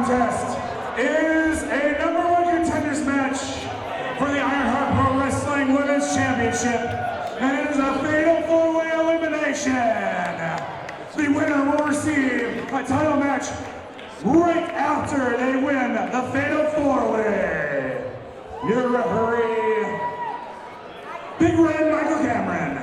contest is a #1 contenders match for the Ironheart Pro Wrestling Women's Championship, and it is a fatal four-way elimination. The winner will receive a title match right after they win the fatal four-way. Your referee, Big Red Michael Cameron.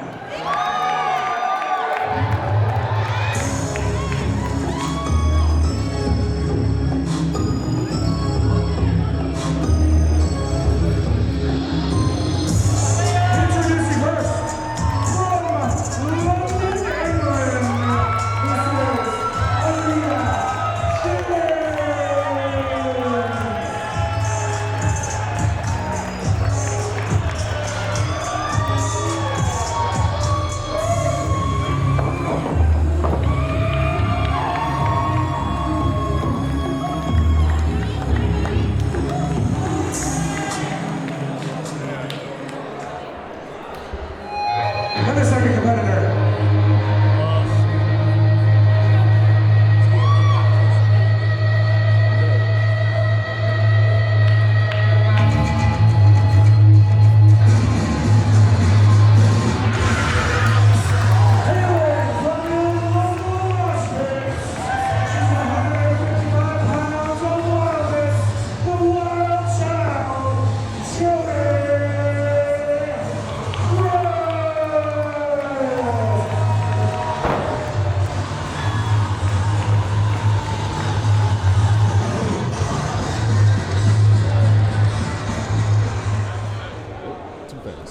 And the second competitor.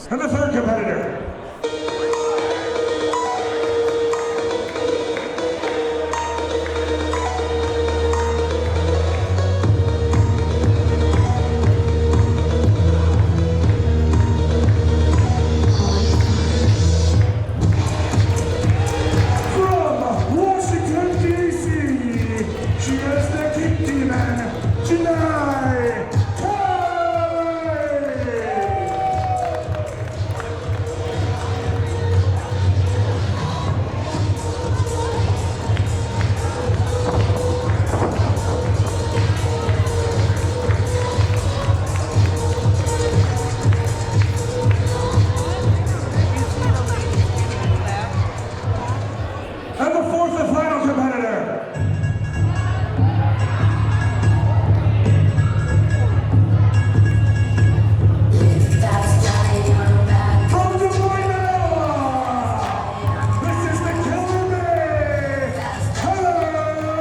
And the third competitor. From Washington, D.C., she is the Kick Demon, Janai. And the fourth and final competitor. From Des Moines, Iowa, this is the Killer Bee, Heather Monroe.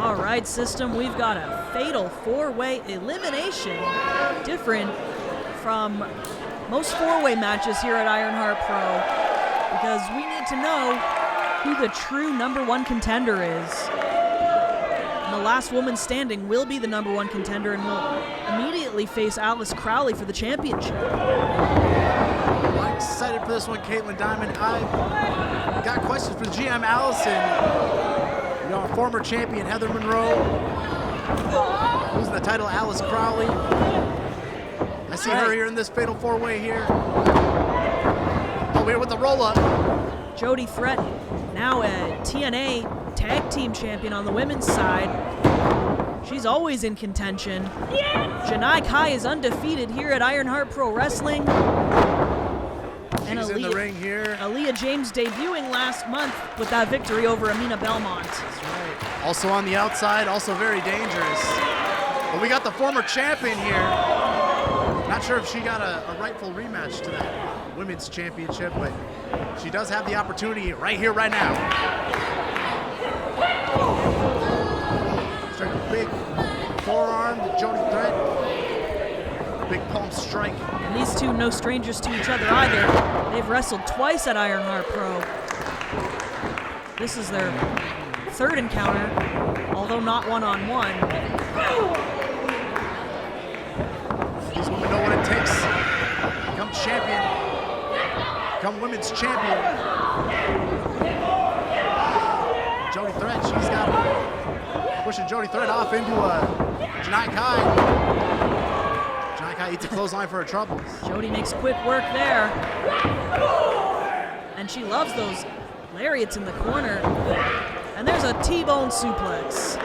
All right, system, we've got a fatal four-way elimination, different from most four-way matches here at Ironheart Pro, because we need to know who the true #1 contender is. And the last woman standing will be the #1 contender and will immediately face Alice Crowley for the championship. I'm excited for this one, Caitlin Diamond. I've got questions for GM Allison. You know, former champion Heather Monroe, losing the title Alice Crowley. I see her here in this fatal four-way here. Oh, here with the roll-up. Jody Threat, now a TNA tag team champion on the women's side. She's always in contention. Janai Kai is undefeated here at Ironheart Pro Wrestling. And She's in the ring here. Aaliyah James debuting last month with that victory over Amina Belmont. That's right. Also on the outside, also very dangerous. But we got the former champion here. Not sure if she got a rightful rematch to that women's championship, but she does have the opportunity right here, right now. Strike a big forearm to Jody Threat. big palm strike. And these two no strangers to each other either. They've wrestled twice at Ironheart Pro. This is their third encounter, although not one-on-one. These women know what it takes to become champion, become women's champion. Jody Threat, she's got pushing Jody Threat off into Janai Kai. Janai Kai eats a clothesline for her troubles. Jody makes quick work there. And she loves those lariats in the corner. And there's a T-bone suplex.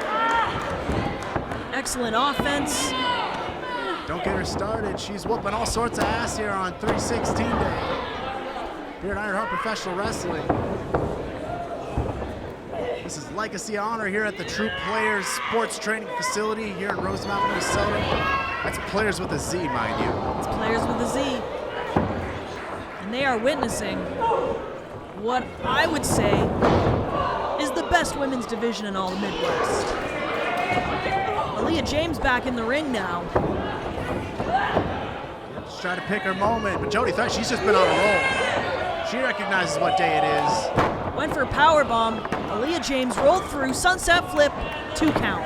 Excellent offense. Don't get her started. She's whooping all sorts of ass here on 3/16 day. Here at Ironheart Professional Wrestling. This is Legacy Honor here at the True Players Sports Training Facility here in Rosemount, Minnesota. That's Players with a Z, mind you. It's Players with a Z. And they are witnessing what I would say is the best women's division in all the Midwest. Aaliyah James back in the ring now. Just trying to pick her moment, but Jody Threat, she's just been on a roll. She recognizes what day it is. Went for a powerbomb. Aaliyah James rolled through, sunset flip, 2 count.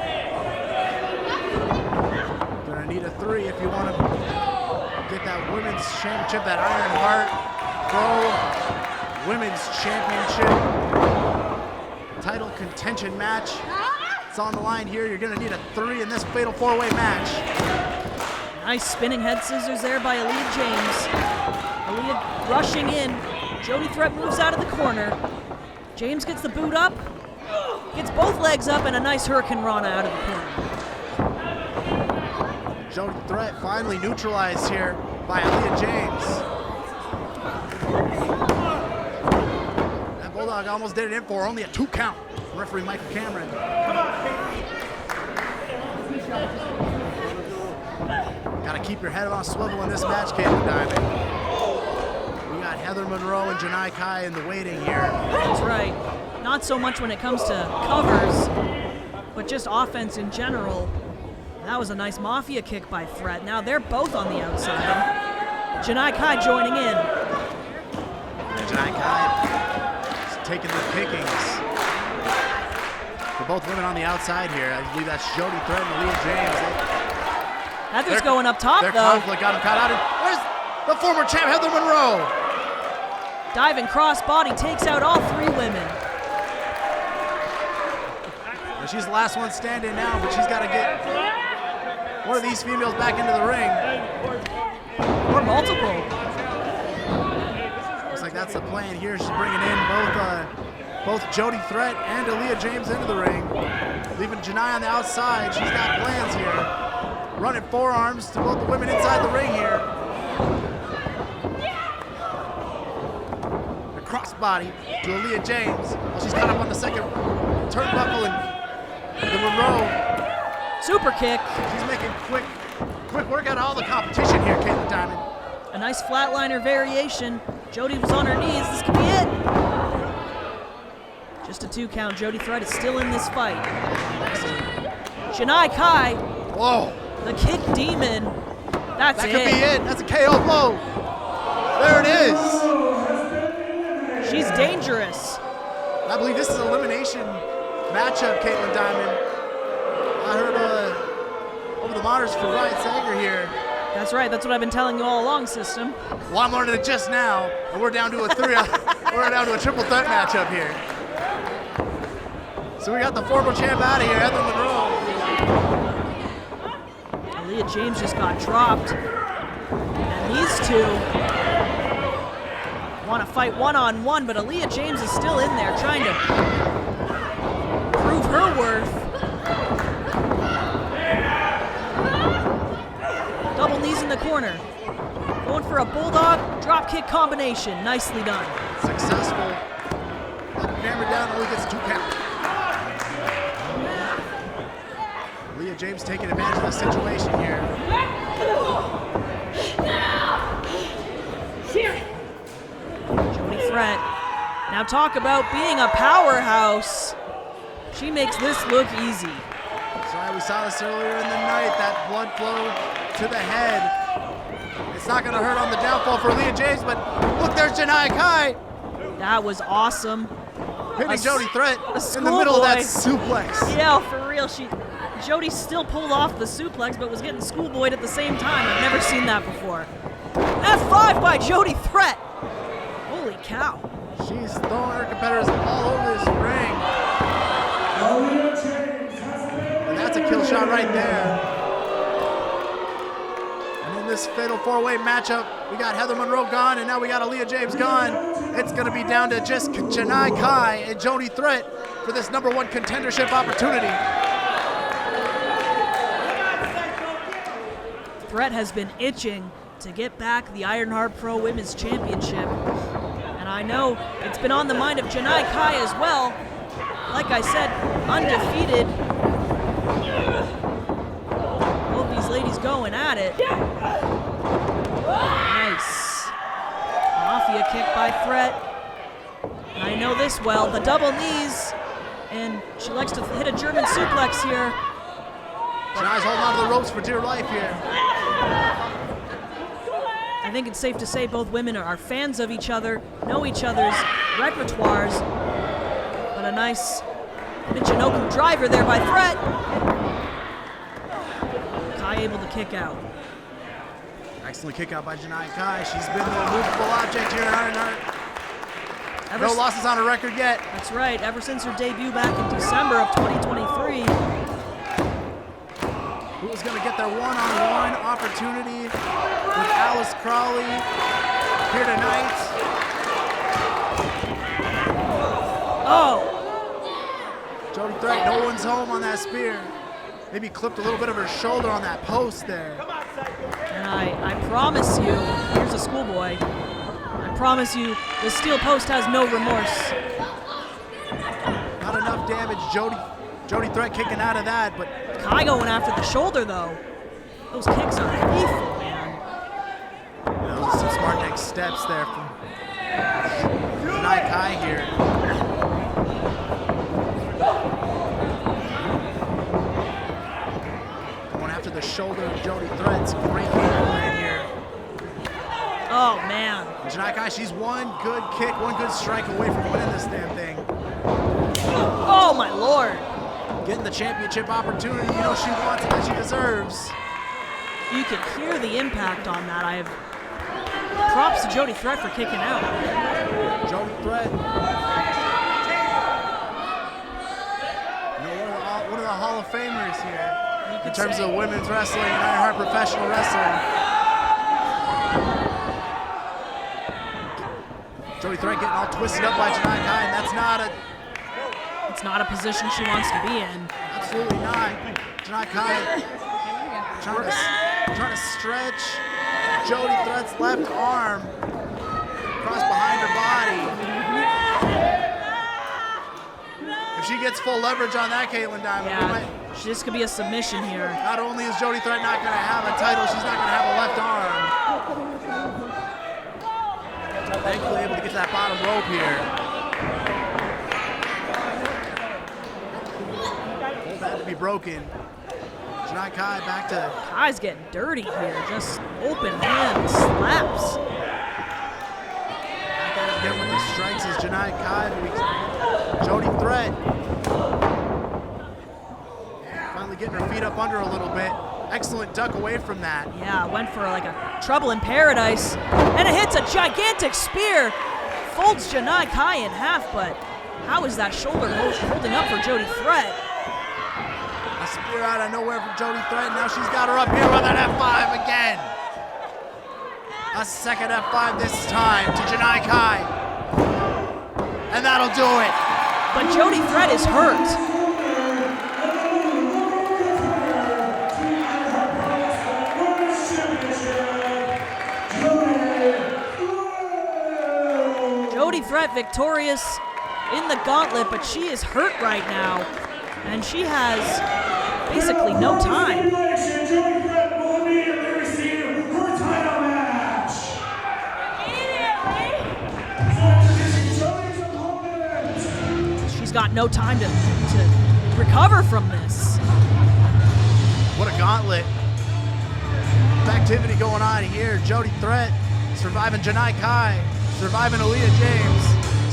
Gonna need a 3 if you want to get that women's championship, that Ironheart Pro Women's Championship title contention match. It's on the line here. You're gonna need a 3 in this fatal 4-way match. Nice spinning head scissors there by Aaliyah James. Aaliyah rushing in. Jody Threat moves out of the corner. James gets the boot up, gets both legs up, and a nice Hurricane Rana out of the corner. Jody Threat finally neutralized here by Aaliyah James. That Bulldog almost did it in for only a 2 count. Referee Michael Cameron. Gotta keep your head on a swivel in this match, Caitlin Diamond. We got Heather Monroe and Janai Kai in the waiting here. That's right. Not so much when it comes to covers, but just offense in general. That was a nice Mafia kick by Threat. Now they're both on the outside. Janai Kai joining in. And Janai Kai is taking the pickings. For both women on the outside here, I believe that's Jody Threat and Aaliyah James. Heather's going up top, their though. conflict got him caught out. Where's the former champ, Heather Monroe? Diving crossbody takes out all 3 women. And she's the last one standing now, but she's got to get one of these females back into the ring. Or multiple. Looks like that's the plan here. She's bringing in both Jody Threat and Aaliyah James into the ring. Leaving Janai on the outside. She's got plans here. Running forearms to both the women inside the ring here. The crossbody to Aaliyah James. Well, she's caught up on the second turnbuckle and the Monroe. Super kick. She's making quick work out of all the competition here, Caitlin Diamond. A nice flatliner variation. Jody was on her knees. This could be it. Just a 2 count. Jody Threat is still in this fight. Janai Kai. Whoa. The kick demon. That's it. That could be it. That's a KO blow. There it is. She's dangerous. I believe this is an elimination matchup, Caitlin Diamond. I heard over the monitors for Ryan Sager here. That's right. That's what I've been telling you all along, system. Well, I'm learning it just now, and we're down to a 3. We're down to a triple threat matchup here. So we got the former champ out of here, Heather Monroe. Aaliyah James just got dropped. And these two want to fight one-on-one, but Aaliyah James is still in there trying to prove her worth. Double knees in the corner. Going for a bulldog drop kick combination. Nicely done. Successful. Hammer down, only gets 2 count. Aaliyah James taking advantage of the situation here. Jody Threat. Now talk about being a powerhouse. She makes this look easy. Sorry, we saw this earlier in the night, that blood flow to the head. It's not going to hurt on the downfall for Leah James, but look, there's Janai Kai. That was awesome. Hitting Jody Threat in the schoolboy. middle of that suplex. Yeah, for real. Jody still pulled off the suplex, but was getting schoolboyed at the same time. I've never seen that before. F5 by Jody Threat. Holy cow. She's throwing her competitors all over this ring. And that's a kill shot right there. And in this fatal four-way matchup, we got Heather Monroe gone, and now we got Aaliyah James gone. It's going to be down to just Janai Kai and Jody Threat for this #1 contendership opportunity. Threat has been itching to get back the Ironheart Pro Women's Championship. And I know it's been on the mind of Janai Kai as well. Like I said, undefeated. Both these ladies going at it. Nice. Mafia kick by Threat. And I know this well, the double knees. And she likes to hit a German suplex here. Janai's holding on to the ropes for dear life here. I think it's safe to say both women are fans of each other, know each other's repertoires. But a nice Michinoku driver there by Threat. Kai able to kick out. Excellent kick out by Janai Kai. She's been the immovable object here in Ironheart. No losses on her record yet. That's right, ever since her debut back in December of 2023. Who is going to get their one-on-one opportunity with Alice Crowley here tonight? Oh! Jody Threat, no one's home on that spear. Maybe clipped a little bit of her shoulder on that post there. And I promise you, here's a schoolboy. I promise you, the steel post has no remorse. Not enough damage. Jody Threat kicking out of that, but Kai going after the shoulder though. Those kicks are lethal, man. those are some smart next steps there from Janai Kai here. Going after the shoulder of Jody Threat's great game plan here. Oh man. Janai Kai, she's one good kick, one good strike away from winning this damn thing. Oh my lord. Getting the championship opportunity, you know she wants it that she deserves. You can hear the impact on that. I have props to Jody Threat for kicking out. Jody Threat. You know, one of the Hall of Famers here in terms of women's wrestling and Ironheart professional wrestling. Jody Threat getting all twisted up by Janai Kai, and that's not a... It's not a position she wants to be in. Absolutely not. Janai Kai trying to stretch Jody Threat's left arm across behind her body. If she gets full leverage on that, Caitlin Diamond, this could be a submission here. not only is Jody Threat not going to have a title, she's not going to have a left arm. Thankfully able to get to that bottom rope here. Had to be broken. Janai Kai back to... Kai's getting dirty here. Just open hand slaps. Back at it again with the strikes is Janai Kai. Jody Threat. Finally getting her feet up under a little bit. Excellent duck away from that. Yeah, went for like a trouble in paradise. And it hits a gigantic spear. Folds Janai Kai in half, but how is that shoulder holding up for Jody Threat? A spear out of nowhere from Jody Threat. Now she's got her up here with an F5 again. A second F5 this time to Janai Kai. And that'll do it. But Jody Threat is hurt. Jody Threat victorious in the gauntlet, but she is hurt right now. And she has basically no time. Jody Threat will immediately receive her title match. She's got no time to recover from this. What a gauntlet. activity going on here. Jody Threat surviving Janai Kai, surviving Aaliyah James,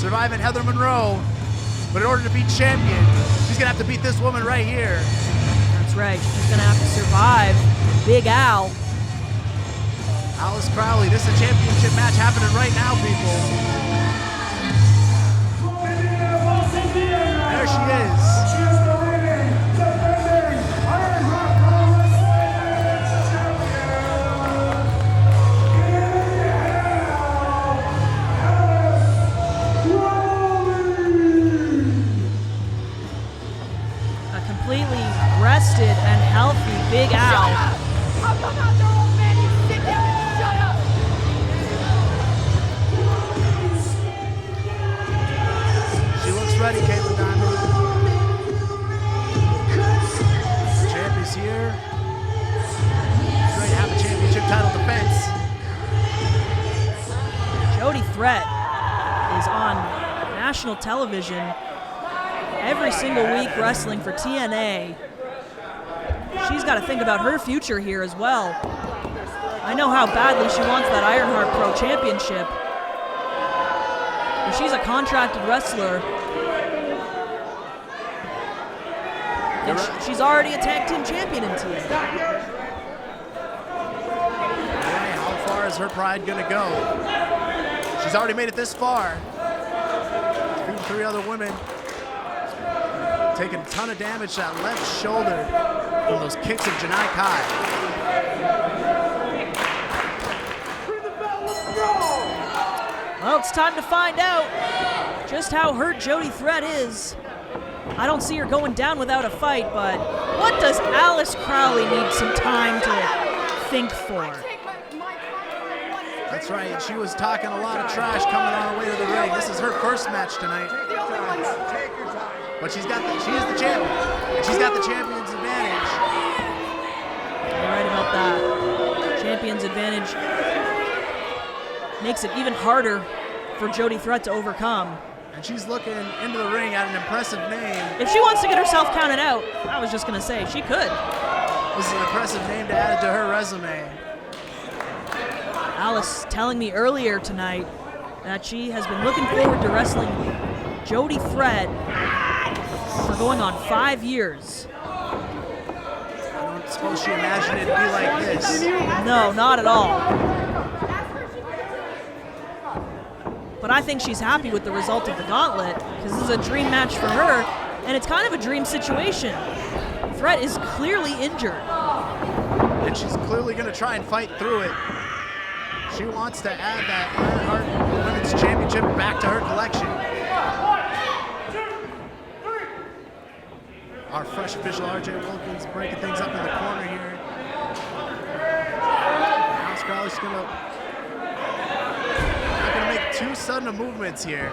surviving Heather Monroe. But in order to be champion, she's gonna have to beat this woman right here. That's right, she's gonna have to survive Big Al. Alice Crowley, this is a championship match happening right now, people. There she is. She is the reigning, defending Iron Heart Pro Wrestling champion. A completely rested and healthy Big Al. She looks ready, Caitlin Diamond. Champ is here. She's ready to have a championship title defense. Jody Threat is on national television every single week wrestling for TNA. She's got to think about her future here as well. I know how badly she wants that Ironheart Pro Championship. But she's a contracted wrestler. And she's already a tag team champion in TNA. How far is her pride gonna go? She's already made it this far. Beating 3 other women. Taking a ton of damage to that left shoulder from those kicks of Janai Kai. Well, it's time to find out just how hurt Jody Threat is. I don't see her going down without a fight, but what does Alice Crowley need some time to think for? That's right, she was talking a lot of trash coming on her way to the ring. This is her first match tonight. But she is the champion, and she's got the champion's advantage. You're right about that. Champion's advantage makes it even harder for Jody Threat to overcome. And she's looking into the ring at an impressive name. If she wants to get herself counted out, I was just gonna say, she could. This is an impressive name to add to her resume. Alice telling me earlier tonight that she has been looking forward to wrestling Jody Threat for going on 5 years. I don't suppose she imagined it'd be like this. No, not at all. But I think she's happy with the result of the gauntlet, because this is a dream match for her, and it's kind of a dream situation. Threat is clearly injured. And she's clearly going to try and fight through it. She wants to add that Ironheart Women's Championship back to her collection. Our fresh official RJ Wilkins breaking things up in the corner here. Now Crowley's not gonna make too sudden of movements here.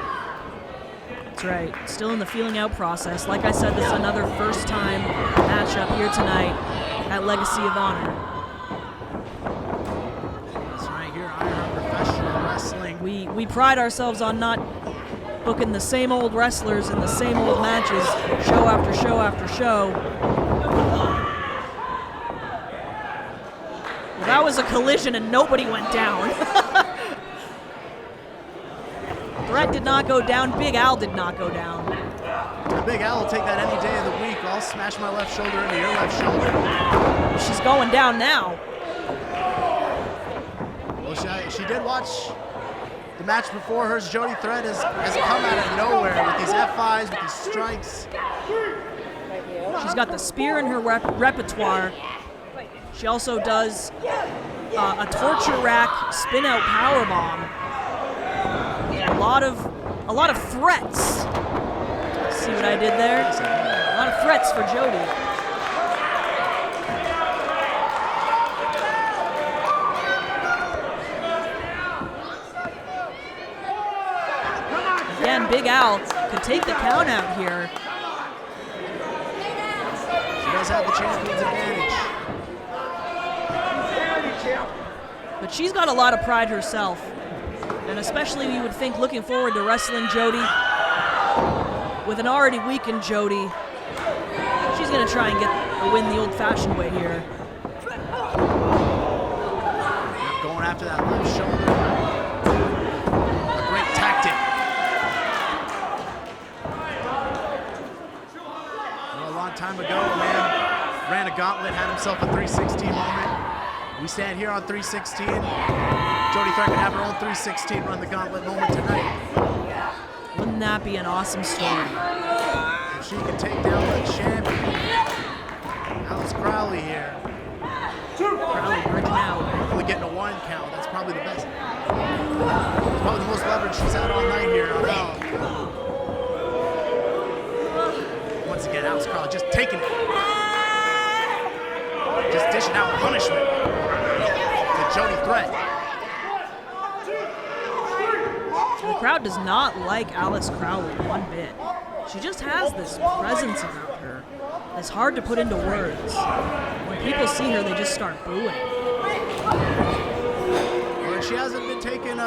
That's right, still in the feeling out process. Like I said, this is another first time matchup here tonight at Legacy of Honor. That's right here, Ironheart Professional Wrestling. We pride ourselves on not booking the same old wrestlers in the same old matches, show after show after show. Well, that was a collision and nobody went down. Threat did not go down, Big Al did not go down. Big Al will take that any day of the week. I'll smash my left shoulder into your left shoulder. She's going down now. Well, she did watch the match before hers. Jody Threat has come out of nowhere with these F5s, with these strikes. She's got the spear in her repertoire. She also does a torture rack spin out powerbomb. A lot of threats. See what I did there? A lot of threats for Jody. Again, Big Al could take the count out here. She does have the champion's advantage. But she's got a lot of pride herself. And especially you would think looking forward to wrestling Jody with an already weakened Jody. She's gonna try and get a win the old-fashioned way here. going after that left shoulder. A great tactic. Well, a long time ago, a man ran a gauntlet, had himself a 316 moment. We stand here on 316. Jody Threat can have her own 316 run the gauntlet moment tonight. Wouldn't that be an awesome story? If she can take down the champion, Alice Crowley here. Crowley bridging out. Hopefully getting a 1 count. That's probably the best. It's probably the most leverage she's had all night here. Once again, Alice Crowley just taking it. Just dishing out punishment to Jody Threat. The crowd does not like Alice Crowley one bit. She just has this presence about her that's hard to put into words. When people see her, they just start booing. Well, she hasn't been taken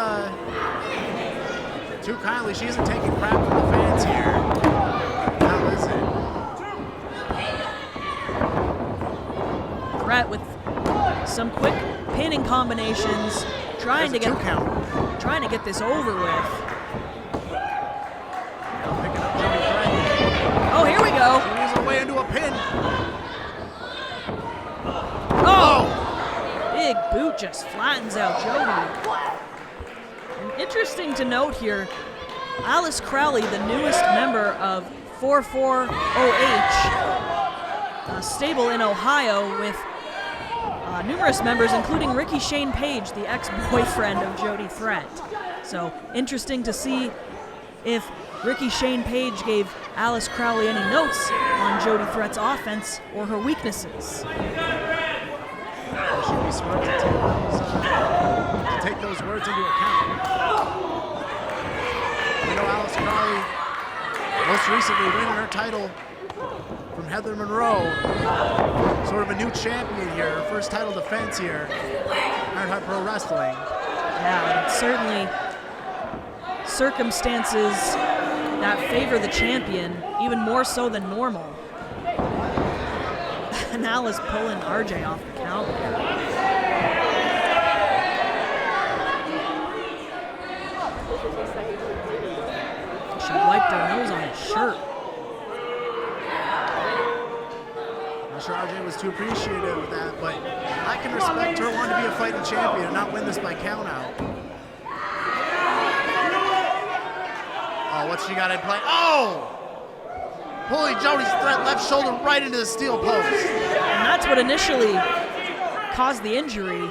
too kindly. She isn't taking crap from the fans here. How is it? Threat with some quick pinning combinations, trying to get this over with. Oh, here we go. She moves her way into a pin. Oh! Big boot just flattens out Jody. And interesting to note here, Alice Crowley, the newest member of 440H, a stable in Ohio with numerous members, including Ricky Shane Page, the ex-boyfriend of Jody Threat. So interesting to see if Ricky Shane Page gave Alice Crowley any notes on Jody Threat's offense or her weaknesses. She'd be smart to take those words into account. You know, Alice Crowley most recently winning her title from Heather Monroe. Sort of a new champion here, her first title defense here. Ironheart Pro Wrestling. Yeah, and certainly circumstances that favor the champion even more so than normal. And Alice pulling RJ off the count. She wiped her nose on his shirt. I'm sure RJ was too appreciative of that, but I can respect her wanting to be a fighting champion and not win this by count out. Oh, what's she got in play? Oh! Pulling Jody Threat left shoulder right into the steel post. And that's what initially caused the injury.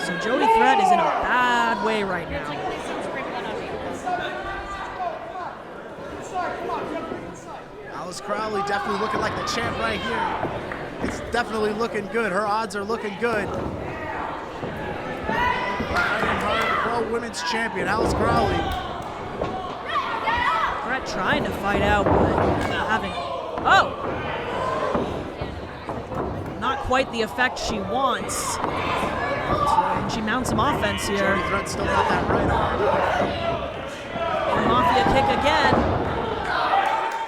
So Jody Threat is in a bad way right now. Alice Crowley definitely looking like the champ right here. It's definitely looking good. Her odds are looking good. Ironheart Pro Women's Champion, Alice Crowley. Threat trying to fight out, but having... Oh! Not quite the effect she wants. And she mounts some offense here. Jody Threat still got that right arm. And Mafia kick again.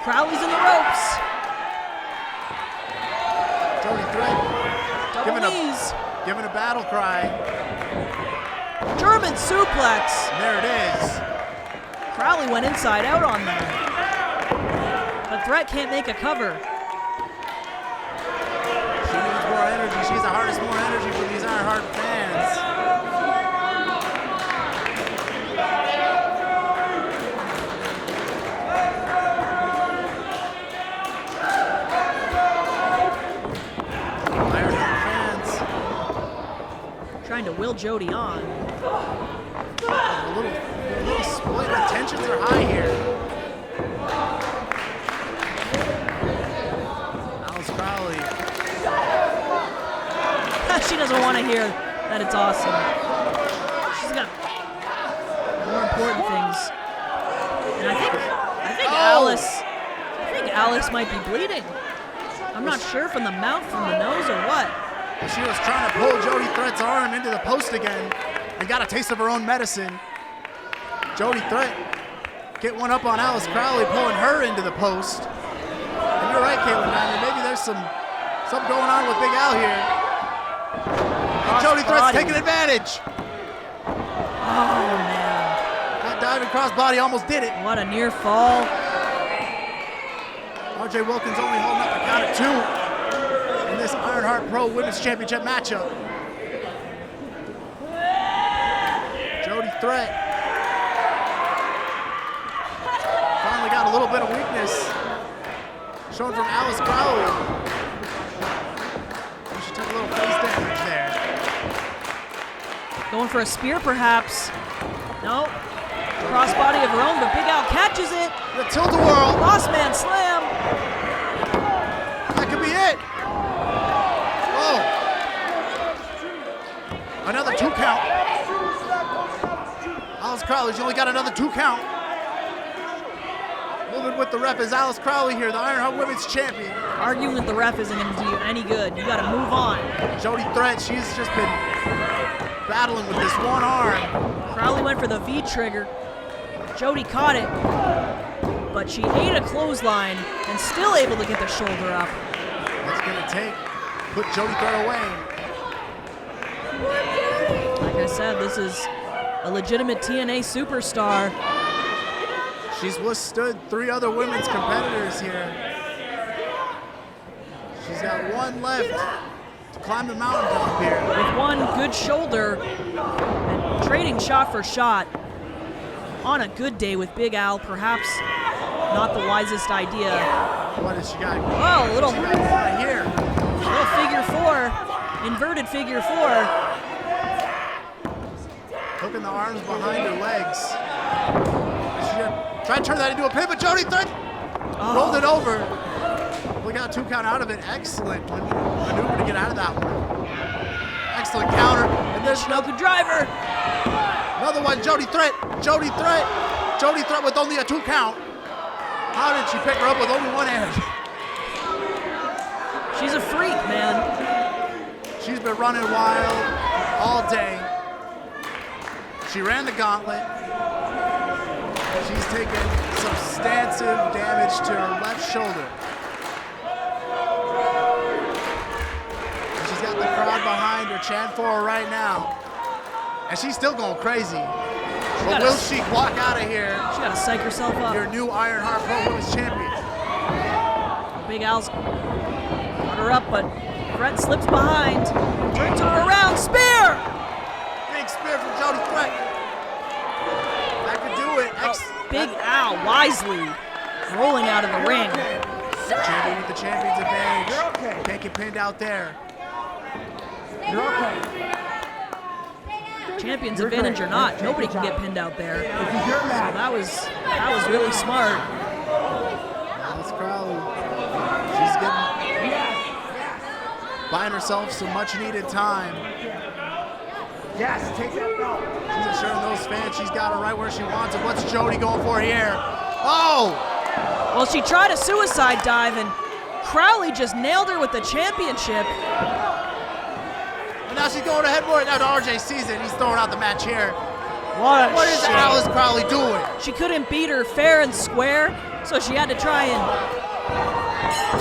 Crowley's in the ropes. Jody Threat giving a battle cry. German suplex. And there it is. Crowley went inside out on that. But Threat can't make a cover. She needs more energy. She's the hardest, more energy from these Ironheart fans. Trying to will Jody on. A little split, but tensions are high here. Alice Crowley. She doesn't want to hear that it's awesome. She's got more important things. And I think Alice might be bleeding. I'm not sure from the mouth, from the nose, or what. She was trying to pull Jody Threat's arm into the post again and got a taste of her own medicine. Jody Threat get one up on Alice Crowley, pulling her into the post. And you're right, Caitlin Diamond, maybe there's something going on with Big Al here. Jody Threat's taking advantage. Oh, man. That diving crossbody almost did it. What a near fall. RJ Wilkins only holding up a count of 2 in this Ironheart Pro Women's Championship matchup. Jody Threat finally got a little bit of weakness shown from Alice Crowley. She took a little face damage there. Going for a spear, perhaps. No. Crossbody of her own, but Big Al catches it. The tilt-a-whirl. Boss man slam. That could be it. Oh. Another 2 count. Alice Crowley, she only got another 2 count. Moving with the ref is Alice Crowley here, the Ironheart Women's Champion. Arguing with the ref isn't going to do you any good. You got to move on. Jody Threat, she's just been battling with this one arm. Crowley went for the V trigger. Jody caught it, but she ate a clothesline and still able to get the shoulder up. What's it gonna take? Put Jody Threat away. Like I said, this is a legitimate TNA superstar. She's withstood 3 other women's competitors here. She's got 1 left to climb the mountaintop here. With 1 good shoulder and trading shot for shot. On a good day with Big Al, perhaps not the wisest idea. What has she got? Oh, a little Right here. figure 4, inverted figure 4. Hooking the arms behind her legs. She tried to turn that into a pin, but Jody Threat rolled it over. We got a 2 count out of it. Excellent maneuver to get out of that one. Excellent counter. And there's Another driver. another one. Jody Threat. Jody Threat. Jody Threat with only a 2 count. How did she pick her up with only 1 hand? She's a freak, man. She's been running wild all day. She ran the gauntlet. She's taken substantive damage to her left shoulder. And she's got the crowd behind her chanting for her right now. And she's still going crazy. But will she walk out of here? She got to psych herself up. Your new Ironheart Pro Women's Champion. Big Al's got her up, but Threat slips behind. Turns her around. Spear! Big spear from Jody Threat. That could do it. Big Al wisely rolling out of the ring. Champion with the champion's advantage. Can't get pinned out there. You're okay. Champion's advantage or not, nobody can get pinned out there. So that was really smart. Alice Crowley. She's buying herself some much needed time. Yes, take that belt. She's assuring those fans she's got her right where she wants it. What's Jody going for here? Oh! Well, she tried a suicide dive and Crowley just nailed her with the championship. And now she's going ahead for it. Now RJ sees it. He's throwing out the match here. What is Alice Crowley doing? She couldn't beat her fair and square, so she had to try and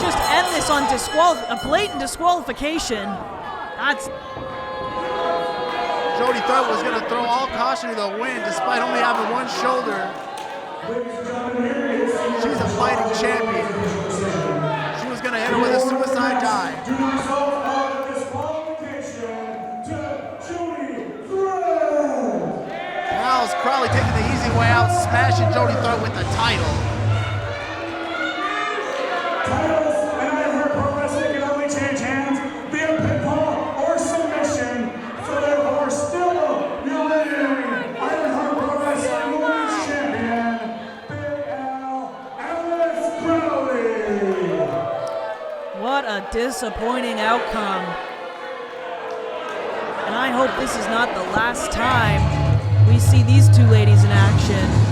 just end this on a blatant disqualification. That's Jody Threat was going to throw all caution to the wind despite only having 1 shoulder. She's a fighting champion. She was going to hit her with a suicide dive. Alice Crowley taking the easy way out, smashing Jody Threat with the title. Titles and Ironheart Pro Wrestling can only change hands via pinfall or submission. So therefore, still the reigning Ironheart Pro Wrestling Women's Champion, Big Al, Alice Crowley. what a disappointing outcome. And I hope this is not the last time we see these 2 ladies in action.